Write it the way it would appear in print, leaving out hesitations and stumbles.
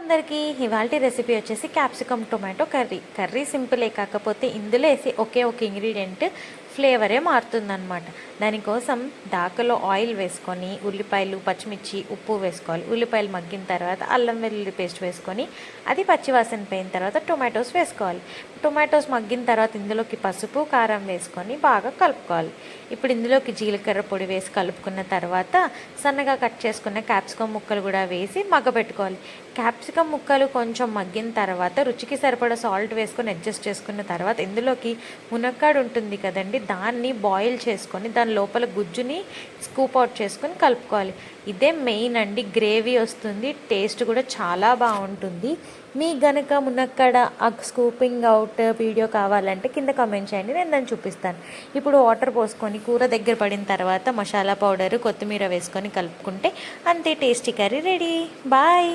అందరికీ ఇవాల్టి రెసిపీ వచ్చేసి క్యాప్సికమ్ టొమాటో కర్రీ సింపులే, కాకపోతే ఇందులో వేసి ఒకే ఒక ఇంగ్రీడియంట్ ఫ్లేవరే మారుతుందన్నమాట. దానికోసం దాకలో ఆయిల్ వేసుకొని ఉల్లిపాయలు పచ్చిమిర్చి ఉప్పు వేసుకోవాలి. ఉల్లిపాయలు మగ్గిన తర్వాత అల్లం వెల్లుల్లి పేస్ట్ వేసుకొని అది పచ్చివాసన పోయిన తర్వాత టొమాటోస్ వేసుకోవాలి. టొమాటోస్ మగ్గిన తర్వాత ఇందులోకి పసుపు కారం వేసుకొని బాగా కలుపుకోవాలి. ఇప్పుడు ఇందులోకి జీలకర్ర పొడి వేసి కలుపుకున్న తర్వాత సన్నగా కట్ చేసుకున్న క్యాప్సికమ్ ముక్కలు కూడా వేసి మగ్గబెట్టుకోవాలి. క్యాప్సికమ్ ముక్కలు కొంచెం మగ్గిన తర్వాత రుచికి సరిపడా సాల్ట్ వేసుకొని అడ్జస్ట్ చేసుకున్న తర్వాత ఇందులోకి మునక్కాడు ఉంటుంది కదండి, దాన్ని బాయిల్ చేసుకొని దాని లోపల గుజ్జుని స్కూప్ అవుట్ చేసుకొని కలుపుకోవాలి. ఇదే మెయిన్ అండి, గ్రేవీ వస్తుంది, టేస్ట్ కూడా చాలా బాగుంటుంది. మీ గనక మునక్కాడ ఆ స్కూపింగ్ అవుట్ వీడియో కావాలంటే కింద కామెంట్ చేయండి, నేను దాన్ని చూపిస్తాను. ఇప్పుడు వాటర్ పోసుకొని కూర దగ్గర పడిన తర్వాత మసాలా పౌడరు కొత్తిమీర వేసుకొని కలుపుకుంటే అంతే, టేస్టీ కర్రీ రెడీ. బాయ్.